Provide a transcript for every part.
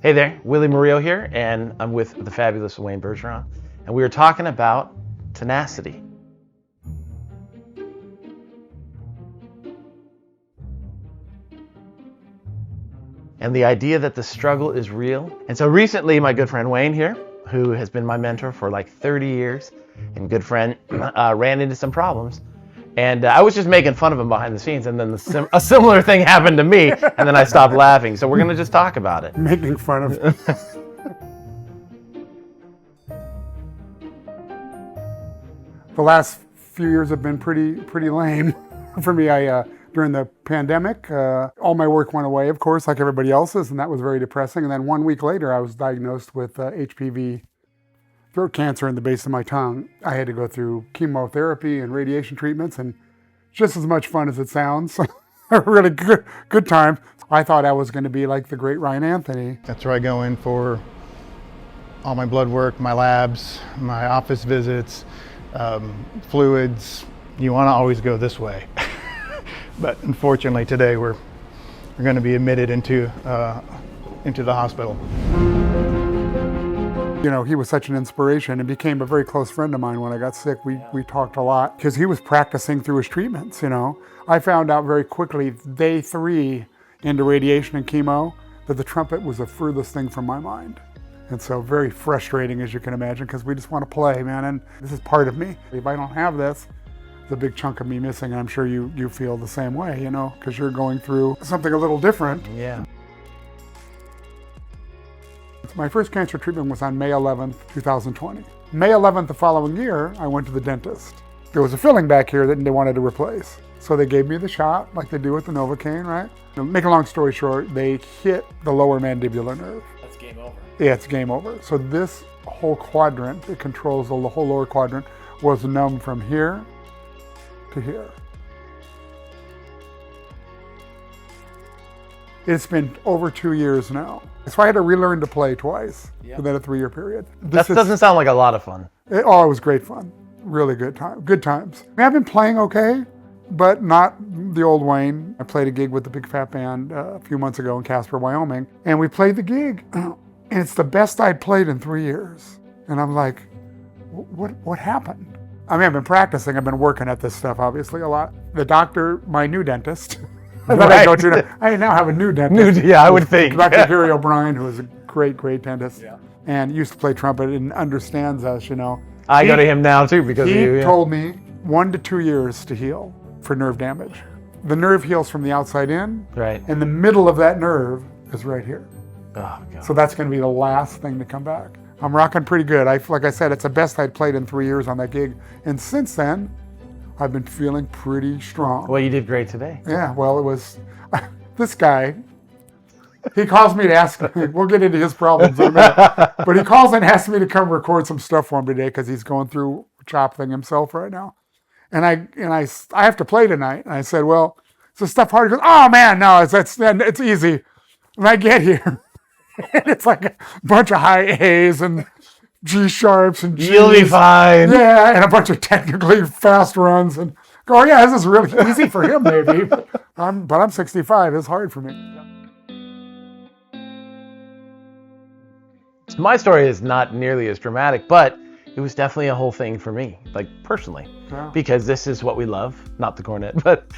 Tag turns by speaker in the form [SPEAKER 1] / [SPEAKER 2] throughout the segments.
[SPEAKER 1] Hey there, Willie Murillo here, and I'm with the fabulous Wayne Bergeron, and we were talking about tenacity. And the idea that the struggle is real. And so recently, my good friend Wayne here, who has been my mentor for like 30 years, and good friend, ran into some problems. And I was just making fun of him behind the scenes, and then a similar thing happened to me, and then I stopped laughing. So we're gonna just talk about it.
[SPEAKER 2] Making fun of The last few years have been pretty lame for me. During the pandemic, all my work went away, of course, like everybody else's, and that was very depressing. And then 1 week later, I was diagnosed with HPV throat cancer in the base of my tongue. I had to go through chemotherapy and radiation treatments, and just as much fun as it sounds, a really good time. I thought I was going to be like the great Ryan Anthony.
[SPEAKER 3] That's where I go in for all my blood work, my labs, my office visits, fluids. You want to always go this way. But unfortunately today we're going to be admitted into the hospital.
[SPEAKER 2] You know, he was such an inspiration and became a very close friend of mine when I got sick. We talked a lot because he was practicing through his treatments, you know. I found out very quickly, day 3 into radiation and chemo, that the trumpet was the furthest thing from my mind. And so very frustrating, as you can imagine, because we just want to play, man, and this is part of me. If I don't have this, there's a big chunk of me missing, and I'm sure you feel the same way, you know, because you're going through something a little different.
[SPEAKER 1] Yeah.
[SPEAKER 2] My first cancer treatment was on May 11th, 2020. May 11th the following year, I went to the dentist. There was a filling back here that they wanted to replace. So they gave me the shot, like they do with the Novocaine, right? To make a long story short, they hit the lower mandibular nerve.
[SPEAKER 1] That's game over.
[SPEAKER 2] Yeah, it's game over. So this whole quadrant, it controls the whole lower quadrant, was numb from here to here. It's been over 2 years now. So I had to relearn to play twice within a 3-year period.
[SPEAKER 1] That doesn't sound like a lot of fun.
[SPEAKER 2] It was great fun. Really good time. Good times. I've been playing okay, but not the old Wayne. I played a gig with the Big Fat Band a few months ago in Casper, Wyoming, and we played the gig, and it's the best I'd played in 3 years. And I'm like, what happened? I mean, I've been practicing. I've been working at this stuff, obviously, a lot. The doctor, my new dentist,
[SPEAKER 1] Right.
[SPEAKER 2] I now have a new dentist.
[SPEAKER 1] Yeah, I would think.
[SPEAKER 2] Dr. Gary O'Brien, who is a great dentist, and used to play trumpet and understands us, you know.
[SPEAKER 1] I go to him now too because of you.
[SPEAKER 2] He told me 1 to 2 years to heal for nerve damage. The nerve heals from the outside in,
[SPEAKER 1] Right.
[SPEAKER 2] and the middle of that nerve is right here.
[SPEAKER 1] Oh, God.
[SPEAKER 2] So that's going to be the last thing to come back. I'm rocking pretty good. Like I said, it's the best I'd played in 3 years on that gig, and since then, I've been feeling pretty strong.
[SPEAKER 1] Well, you did great today.
[SPEAKER 2] Yeah, well, it was this guy. He calls me to ask me, we'll get into his problems in a minute, but he calls and asks me to come record some stuff for him today because he's going through a chop thing himself right now. And I have to play tonight. And I said, well, is this stuff hard? He goes, oh man, no, it's easy. And I get here, and it's like a bunch of high A's and G sharps and G's.
[SPEAKER 1] You'll be fine.
[SPEAKER 2] Yeah, and a bunch of technically fast runs. And go, oh, yeah, this is really easy for him, maybe. But I'm 65. It's hard for me.
[SPEAKER 1] My story is not nearly as dramatic, but it was definitely a whole thing for me, like personally, because this is what we love, not the cornet, but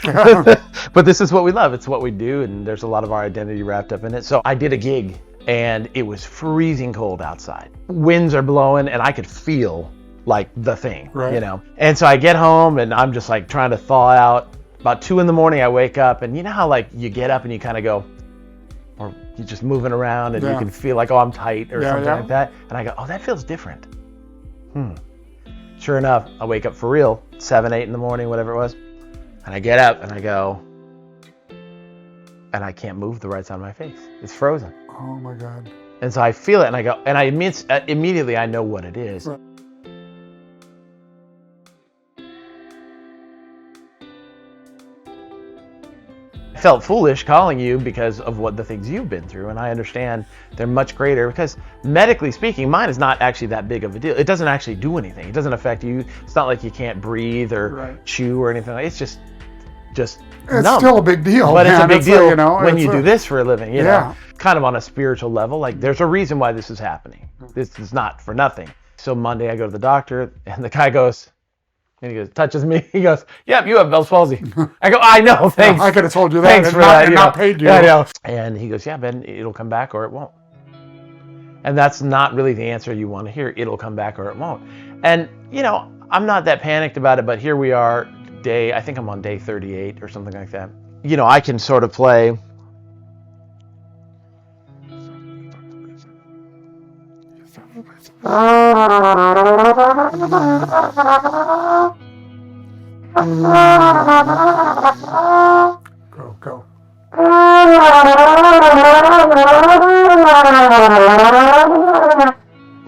[SPEAKER 1] but this is what we love. It's what we do, and there's a lot of our identity wrapped up in it. So I did a gig, and it was freezing cold outside. Winds are blowing, and I could feel like the thing, you know? And so I get home, and I'm just like trying to thaw out. About 2 a.m, I wake up, and you know how like you get up and you kind of go, or you're just moving around, and you can feel like, oh, I'm tight or something like that. And I go, oh, that feels different. Sure enough, I wake up for real, 7, 8 a.m, whatever it was. And I get up and I go, and I can't move the right side of my face. It's frozen.
[SPEAKER 2] Oh my God.
[SPEAKER 1] And so I feel it and I go, and immediately I know what it is.
[SPEAKER 2] Right.
[SPEAKER 1] I felt foolish calling you because of what the things you've been through, and I understand they're much greater because medically speaking, mine is not actually that big of a deal. It doesn't actually do anything. It doesn't affect you. It's not like you can't breathe or chew or anything. It's just just
[SPEAKER 2] It's
[SPEAKER 1] numb.
[SPEAKER 2] still a big deal,
[SPEAKER 1] But it's
[SPEAKER 2] man.
[SPEAKER 1] a big deal
[SPEAKER 2] like, you know,
[SPEAKER 1] when you do this for a living, you
[SPEAKER 2] Yeah.
[SPEAKER 1] know, kind of on a spiritual level. Like, there's a reason why this is happening. This is not for nothing. So Monday I go to the doctor, and the guy goes, and he goes, touches me. He goes, "Yep, you have Bell's palsy." I go, "I know, thanks.
[SPEAKER 2] I could have told you that
[SPEAKER 1] Thanks
[SPEAKER 2] and
[SPEAKER 1] for
[SPEAKER 2] not,
[SPEAKER 1] that,
[SPEAKER 2] and
[SPEAKER 1] you
[SPEAKER 2] not
[SPEAKER 1] know.
[SPEAKER 2] paid you.
[SPEAKER 1] Yeah, I know." And he goes, "Yeah, Ben, it'll come back or it won't." And that's not really the answer you want to hear. It'll come back or it won't. And, you know, I'm not that panicked about it, but here we are, I think I'm on day 38 or something like that. You know, I can sort of play.
[SPEAKER 2] Go.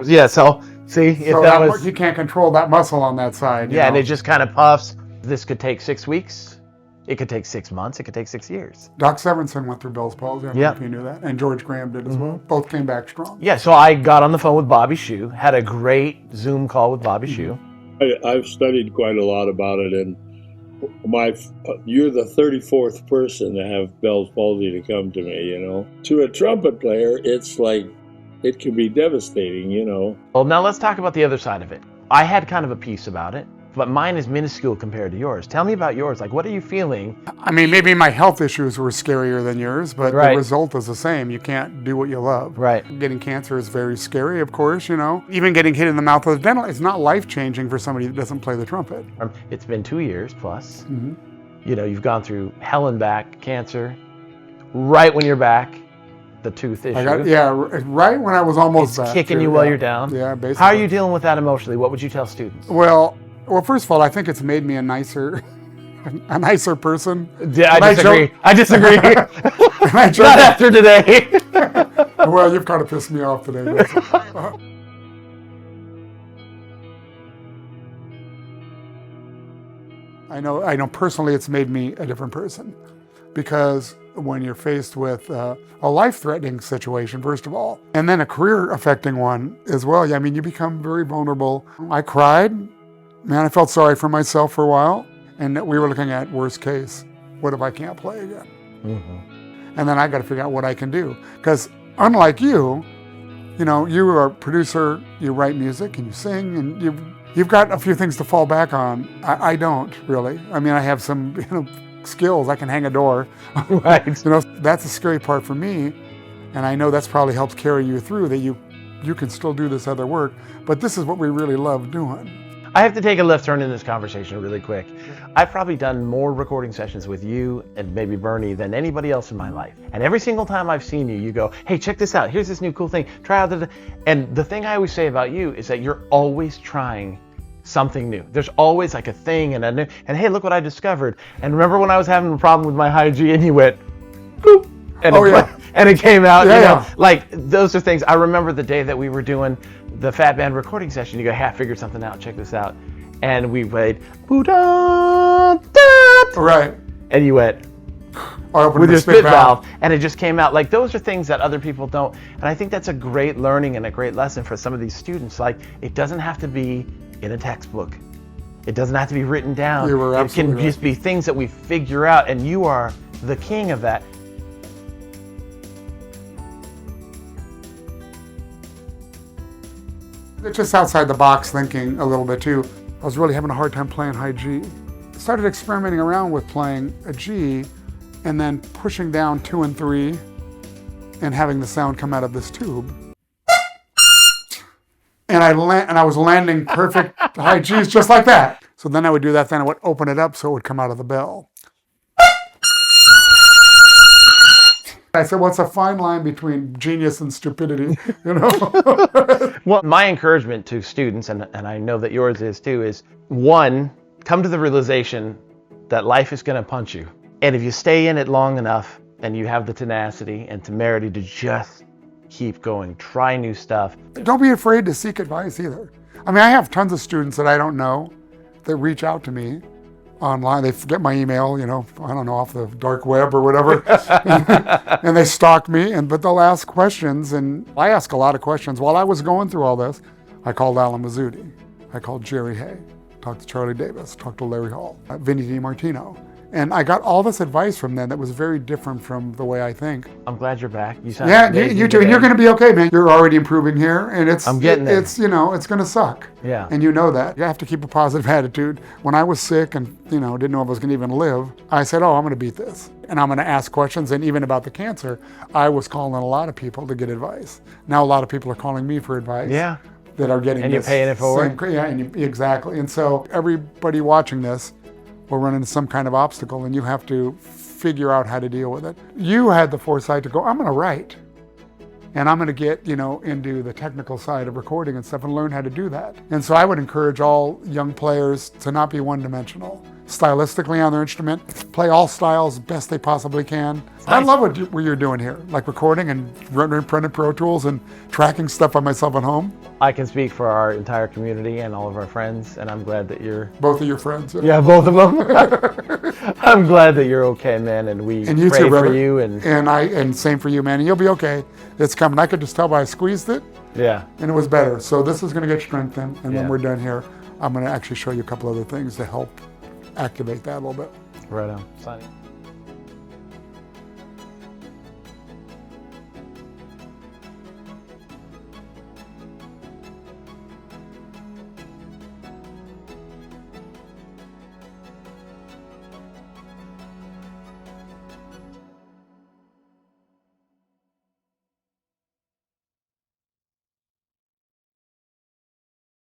[SPEAKER 1] Yeah, so see, if
[SPEAKER 2] So
[SPEAKER 1] that was,
[SPEAKER 2] you can't control that muscle on that side.
[SPEAKER 1] yeah,
[SPEAKER 2] you
[SPEAKER 1] and
[SPEAKER 2] know?
[SPEAKER 1] it just kind of puffs. This could take 6 weeks. It could take 6 months. It could take 6 years.
[SPEAKER 2] Doc Severinsen went through Bell's palsy. I don't know
[SPEAKER 1] Yeah.
[SPEAKER 2] if you knew that. And George Graham did as well. Both came back strong.
[SPEAKER 1] Yeah, so I got on the phone with Bobby Shue, had a great Zoom call with Bobby Shue.
[SPEAKER 4] I've studied quite a lot about it, and you're the 34th person to have Bell's palsy to come to me, you know. To a trumpet player, it's like, it can be devastating, you know.
[SPEAKER 1] Well, now let's talk about the other side of it. I had kind of a piece about it, but mine is minuscule compared to yours. Tell me about yours. Like, what are you feeling?
[SPEAKER 2] I mean, maybe my health issues were scarier than yours, but
[SPEAKER 1] Right.
[SPEAKER 2] the result is the same. You can't do what you love.
[SPEAKER 1] Right.
[SPEAKER 2] Getting cancer is very scary, of course, you know. Even getting hit in the mouth with a dental, it's not life-changing for somebody that doesn't play the trumpet.
[SPEAKER 1] It's been 2 years plus. You know, you've gone through hell and back, cancer, right when you're back, the tooth issue.
[SPEAKER 2] Right when I was almost
[SPEAKER 1] It's
[SPEAKER 2] back.
[SPEAKER 1] kicking
[SPEAKER 2] too,
[SPEAKER 1] you while
[SPEAKER 2] yeah.
[SPEAKER 1] you're down.
[SPEAKER 2] Yeah, basically.
[SPEAKER 1] How are you dealing with that emotionally? What would you tell students?
[SPEAKER 2] Well, first of all, I think it's made me a nicer person.
[SPEAKER 1] Yeah,
[SPEAKER 2] And
[SPEAKER 1] I disagree. I disagree.
[SPEAKER 2] And I joke-
[SPEAKER 1] Not after today.
[SPEAKER 2] Well, you've kind of pissed me off today. I know personally it's made me a different person, because when you're faced with a life-threatening situation, first of all, and then a career-affecting one as well, I mean, you become very vulnerable. I cried. Man, I felt sorry for myself for a while, and we were looking at worst case. What if I can't play again? And then I got to figure out what I can do, because unlike you know, you are a producer, you write music and you sing, and you've got a few things to fall back on. I don't really. I mean, I have some skills. I can hang a door.
[SPEAKER 1] Right.
[SPEAKER 2] You know, that's the scary part for me, and I know that's probably helps carry you through, that you can still do this other work, but this is what we really love doing.
[SPEAKER 1] I have to take a left turn in this conversation really quick. I've probably done more recording sessions with you and maybe Bernie than anybody else in my life. And every single time I've seen you, you go, "Hey, check this out. Here's this new cool thing. Try out the..." And the thing I always say about you is that you're always trying something new. There's always like a thing and hey, look what I discovered. And remember when I was having a problem with my high G and you went, boop, and and it came out, like those are things. I remember the day that we were doing the Fat Band recording session. You go, "Hey, I figured something out. Check this out." And we played,
[SPEAKER 2] Right.
[SPEAKER 1] and you went with your spit valve, and it just came out. Like, those are things that other people don't. And I think that's a great learning and a great lesson for some of these students. Like, it doesn't have to be in a textbook. It doesn't have to be written down.
[SPEAKER 2] You were
[SPEAKER 1] It can
[SPEAKER 2] absolutely
[SPEAKER 1] just be things that we figure out, and you are the king of that.
[SPEAKER 2] It's just outside the box thinking a little bit too. I was really having a hard time playing high G. I started experimenting around with playing a G and then pushing down 2 and 3 and having the sound come out of this tube. And I was landing perfect high Gs just like that. So then I would do that, then I would open it up so it would come out of the bell. I said, what's a fine line between genius and stupidity, you know?
[SPEAKER 1] Well, my encouragement to students, and I know that yours is too, is one, come to the realization that life is going to punch you. And if you stay in it long enough and you have the tenacity and temerity to just keep going, try new stuff.
[SPEAKER 2] Don't be afraid to seek advice either. I mean, I have tons of students that I don't know that reach out to me online. They get my email, you know, I don't know, off the dark web or whatever, and they stalk me, but they'll ask questions, and I ask a lot of questions. While I was going through all this, I called Alan Mazzuti, I called Jerry Hay, talked to Charlie Davis, talked to Larry Hall, Vinny DiMartino, And I got all this advice from them that was very different from the way I think.
[SPEAKER 1] I'm glad you're back. You sound
[SPEAKER 2] Yeah,
[SPEAKER 1] amazing
[SPEAKER 2] you too. And
[SPEAKER 1] today.
[SPEAKER 2] you're going to be okay, man. You're already improving here, and
[SPEAKER 1] I'm getting there.
[SPEAKER 2] it's it's going to suck.
[SPEAKER 1] Yeah.
[SPEAKER 2] And you know that. You have to keep a positive attitude. When I was sick and didn't know if I was going to even live, I said, "Oh, I'm going to beat this." And I'm going to ask questions. And even about the cancer, I was calling a lot of people to get advice. Now a lot of people are calling me for advice.
[SPEAKER 1] Yeah.
[SPEAKER 2] That are getting
[SPEAKER 1] And you're paying it forward.
[SPEAKER 2] Exactly. And so everybody watching this will run into some kind of obstacle, and you have to figure out how to deal with it. You had the foresight to go, I'm going to write, and I'm going to get into the technical side of recording and stuff and learn how to do that. And so I would encourage all young players to not be one-dimensional. Stylistically on their instrument, play all styles best they possibly can. I love what you're doing here, like recording and running Pro Tools and tracking stuff on myself at home.
[SPEAKER 1] I can speak for our entire community and all of our friends, and I'm glad that you're...
[SPEAKER 2] Both of your friends.
[SPEAKER 1] Yeah, both of them. I'm glad that you're okay, man, and we
[SPEAKER 2] And you
[SPEAKER 1] pray
[SPEAKER 2] too, brother.
[SPEAKER 1] for you.
[SPEAKER 2] And same for you, man. And you'll be okay. It's coming. I could just tell by I squeezed it,
[SPEAKER 1] Yeah.
[SPEAKER 2] and it was better. So this is going to get strengthened, and when
[SPEAKER 1] Yeah.
[SPEAKER 2] we're done here, I'm going to actually show you a couple other things to help activate that a little bit.
[SPEAKER 1] Right on. Signing.